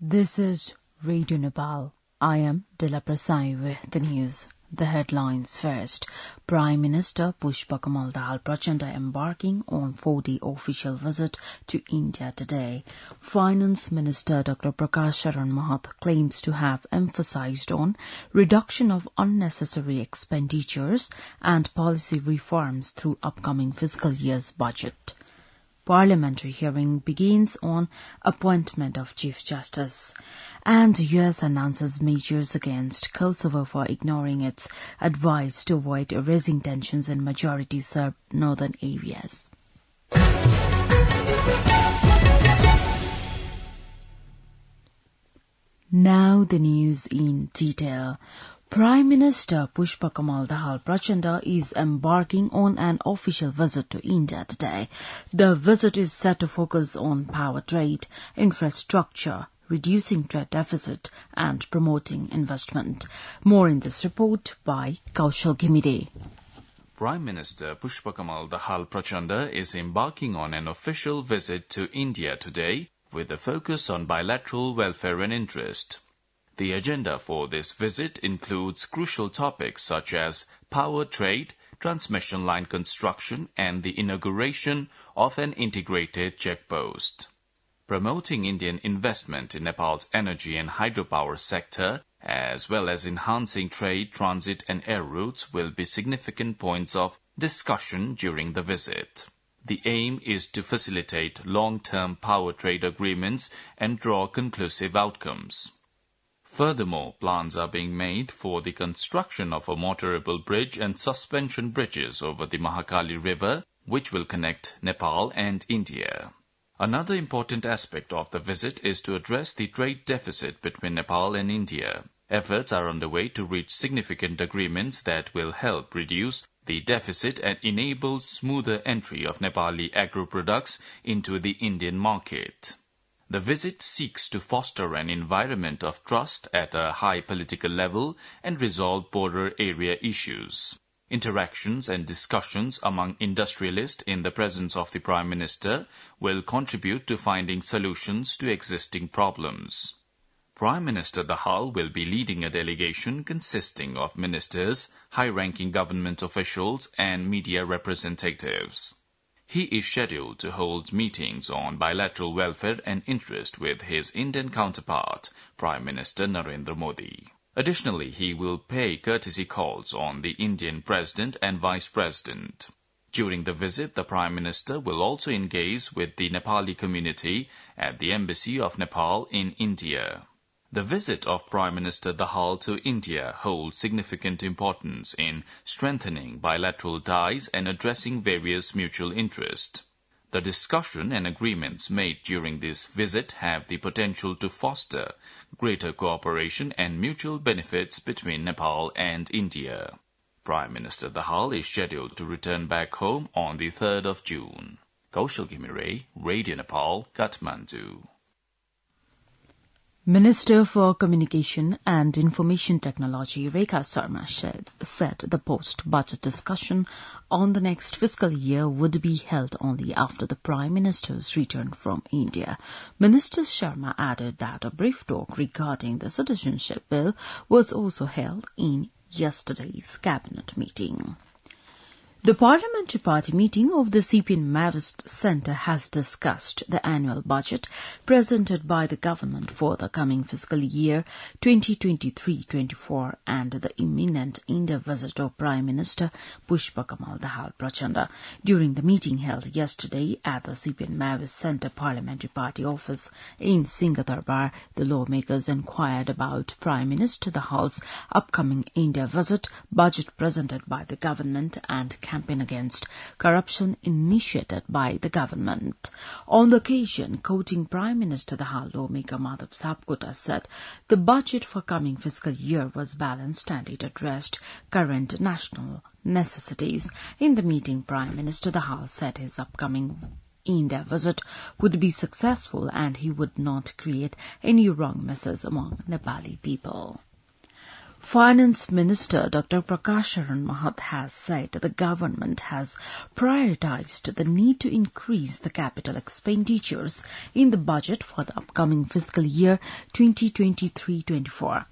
This is Radio Nepal. I am Dila Prasai with the news. The headlines first. Prime Minister Pushpakamal Dahal Prachanda embarking on 4-day official visit to India today. Finance Minister Dr. Prakash Sharan Mahath claims to have emphasized on reduction of unnecessary expenditures and policy reforms through upcoming fiscal year's budget. Parliamentary hearing begins on appointment of Chief Justice. And the U.S. announces measures against Kosovo for ignoring its advice to avoid raising tensions in majority-served northern areas. Now the news in detail. Prime Minister Pushpakamal Dahal Prachanda is embarking on an official visit to India today. The visit is set to focus on power trade, infrastructure, reducing trade deficit and promoting investment. More in this report by Kaushal Ghimide. Prime Minister Pushpakamal Dahal Prachanda is embarking on an official visit to India today with a focus on bilateral welfare and interest. The agenda for this visit includes crucial topics such as power trade, transmission line construction, and the inauguration of an integrated checkpost. Promoting Indian investment in Nepal's energy and hydropower sector, as well as enhancing trade, transit, and air routes will be significant points of discussion during the visit. The aim is to facilitate long-term power trade agreements and draw conclusive outcomes. Furthermore, plans are being made for the construction of a motorable bridge and suspension bridges over the Mahakali River, which will connect Nepal and India. Another important aspect of the visit is to address the trade deficit between Nepal and India. Efforts are underway to reach significant agreements that will help reduce the deficit and enable smoother entry of Nepali agro-products into the Indian market. The visit seeks to foster an environment of trust at a high political level and resolve border area issues. Interactions and discussions among industrialists in the presence of the Prime Minister will contribute to finding solutions to existing problems. Prime Minister Dahal will be leading a delegation consisting of ministers, high-ranking government officials, and media representatives. He is scheduled to hold meetings on bilateral welfare and interest with his Indian counterpart, Prime Minister Narendra Modi. Additionally, he will pay courtesy calls on the Indian President and Vice President. During the visit, the Prime Minister will also engage with the Nepali community at the Embassy of Nepal in India. The visit of Prime Minister Dahal to India holds significant importance in strengthening bilateral ties and addressing various mutual interests. The discussion and agreements made during this visit have the potential to foster greater cooperation and mutual benefits between Nepal and India. Prime Minister Dahal is scheduled to return back home on the 3rd of June. Kaushal Ghimide, Radio Nepal, Kathmandu. Minister for Communication and Information Technology Rekha Sharma said the post-budget discussion on the next fiscal year would be held only after the Prime Minister's return from India. Minister Sharma added that a brief talk regarding the citizenship bill was also held in yesterday's cabinet meeting. The Parliamentary Party meeting of the CPN Maoist Centre has discussed the annual budget presented by the government for the coming fiscal year 2023-24 and the imminent India visit of Prime Minister Pushpakamal Dahal Prachanda. During the meeting held yesterday at the CPN Maoist Centre Parliamentary Party office in Singh Durbar, the lawmakers inquired about Prime Minister Dahal's upcoming India visit, budget presented by the government and campaign against corruption initiated by the government. On the occasion, quoting Prime Minister Dahal, lawmaker Madhav Sapkota said the budget for coming fiscal year was balanced and it addressed current national necessities. In the meeting, Prime Minister Dahal said his upcoming India visit would be successful and he would not create any wrong messes among Nepali people. Finance Minister Dr. Prakasharan Mahath has said the government has prioritized the need to increase the capital expenditures in the budget for the upcoming fiscal year 2023-24.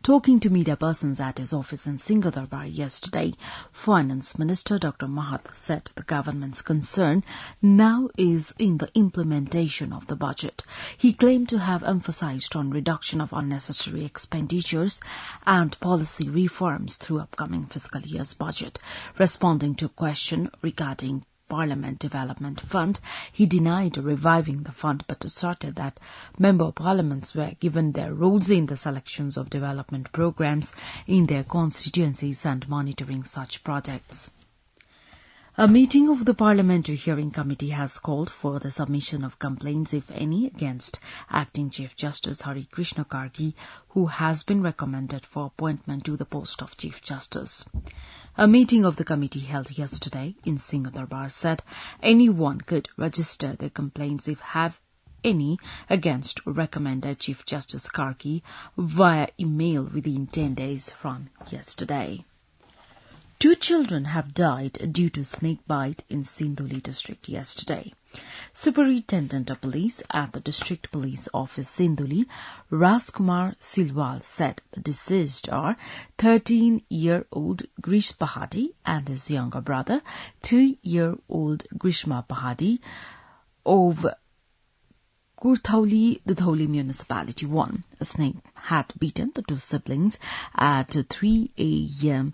Talking to media persons at his office in Singh Durbar yesterday, Finance Minister Dr. Mahath said the government's concern now is in the implementation of the budget. He claimed to have emphasized on reduction of unnecessary expenditures and policy reforms through upcoming fiscal year's budget. Responding to a question regarding Parliament Development Fund, he denied reviving the fund but asserted that member parliaments were given their roles in the selections of development programs in their constituencies and monitoring such projects. A meeting of the Parliamentary Hearing Committee has called for the submission of complaints, if any, against Acting Chief Justice Hari Krishna Kargi, who has been recommended for appointment to the post of Chief Justice. A meeting of the committee held yesterday in Singh Durbar said anyone could register their complaints, if have any, against recommended Chief Justice Kargi via email within 10 days from yesterday. 2 children have died due to snake bite in Sinduli district yesterday. Superintendent of Police at the District Police Office Sinduli, Rajkumar Silwal, said the deceased are 13-year-old Grish Pahadi and his younger brother, 3-year-old Grishma Pahadi of Kurthauli, Dudhauli Municipality 1. A snake had bitten the 2 siblings at 3 a.m.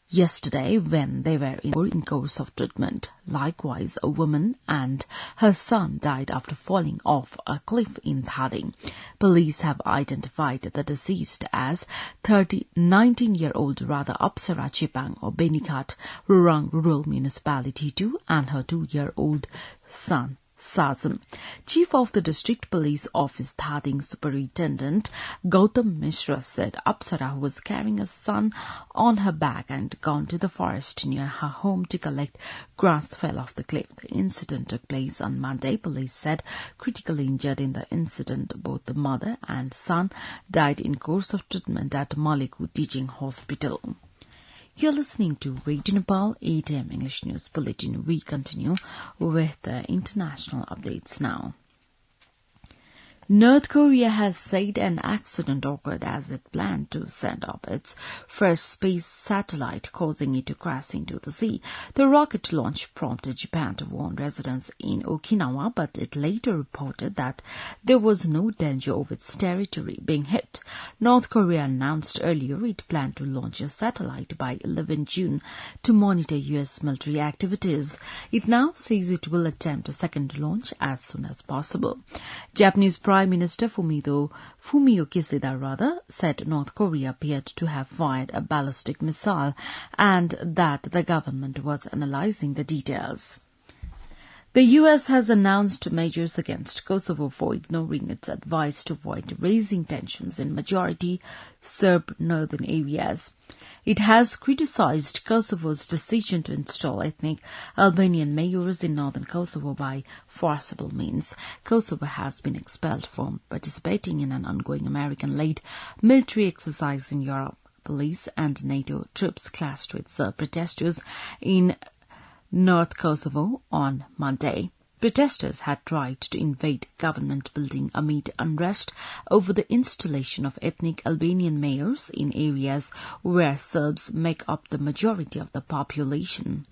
yesterday when they were in course of treatment. Likewise, a woman and her son died after falling off a cliff in Thading. Police have identified the deceased as 19-year-old Radha Apsara Chipang of Benikhat, Rurang Rural Municipality 2, and her 2-year-old son, Sazan. Chief of the District Police Office Thading Superintendent Gautam Mishra said Apsara, who was carrying a son on her back and gone to the forest near her home to collect grass, fell off the cliff. The incident took place on Monday. Police said critically injured in the incident, both the mother and son died in course of treatment at Maliku Teaching Hospital. You're listening to Radio Nepal 8 a.m. English News Bulletin. We continue with the international updates now. North Korea has said an accident occurred as it planned to send up its first space satellite, causing it to crash into the sea. The rocket launch prompted Japan to warn residents in Okinawa, but it later reported that there was no danger of its territory being hit. North Korea announced earlier it planned to launch a satellite by 11 June to monitor U.S. military activities. It now says it will attempt a second launch as soon as possible. Japanese Prime Minister Fumio Kishida said North Korea appeared to have fired a ballistic missile and that the government was analyzing the details. The U.S. has announced measures against Kosovo for ignoring its advice to avoid raising tensions in majority Serb northern areas. It has criticized Kosovo's decision to install ethnic Albanian mayors in northern Kosovo by forcible means. Kosovo has been expelled from participating in an ongoing American-led military exercise in Europe. Police and NATO troops clashed with Serb protesters in North Kosovo on Monday. Protesters had tried to invade government building amid unrest over the installation of ethnic Albanian mayors in areas where Serbs make up the majority of the population.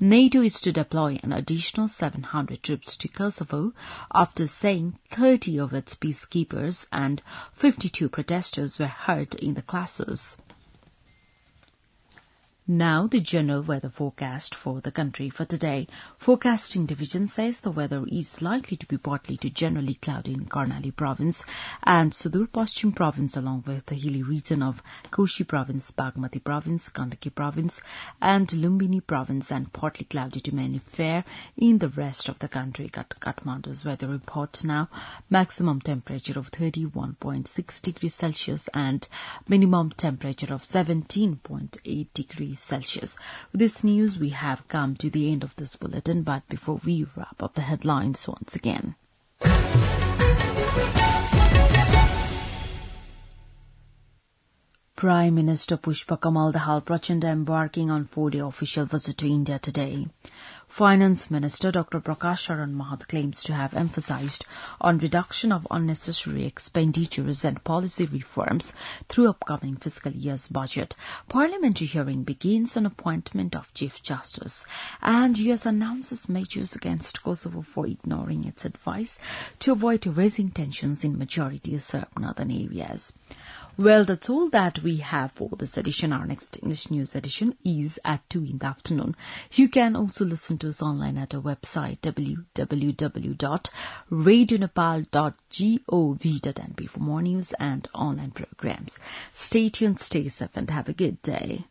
NATO is to deploy an additional 700 troops to Kosovo after saying 30 of its peacekeepers and 52 protesters were hurt in the clashes. Now the general weather forecast for the country for today. Forecasting Division says the weather is likely to be partly to generally cloudy in Karnali Province and Sudur Paschim Province, along with the hilly region of Koshi Province, Bagmati Province, Gandaki Province and Lumbini Province, and partly cloudy to mainly fair in the rest of the country. Kathmandu's weather report now. Maximum temperature of 31.6 degrees Celsius and minimum temperature of 17.8 degrees Celsius. With this news, we have come to the end of this bulletin, but before we wrap up the headlines once again. Prime Minister Pushpakamal Dahal Prachanda embarking on 4-day official visit to India today. Finance Minister Dr. Prakash Sharan Mahat claims to have emphasized on reduction of unnecessary expenditures and policy reforms through upcoming fiscal year's budget. Parliamentary hearing begins on appointment of Chief Justice, and US announces measures against Kosovo for ignoring its advice to avoid raising tensions in majority Serb northern areas. Well, that's all that we have for this edition. Our next English news edition is at 2 in the afternoon. You can also listen to us online at our website www.radionepal.gov.np for more news and online programs. Stay tuned, stay safe, and have a good day.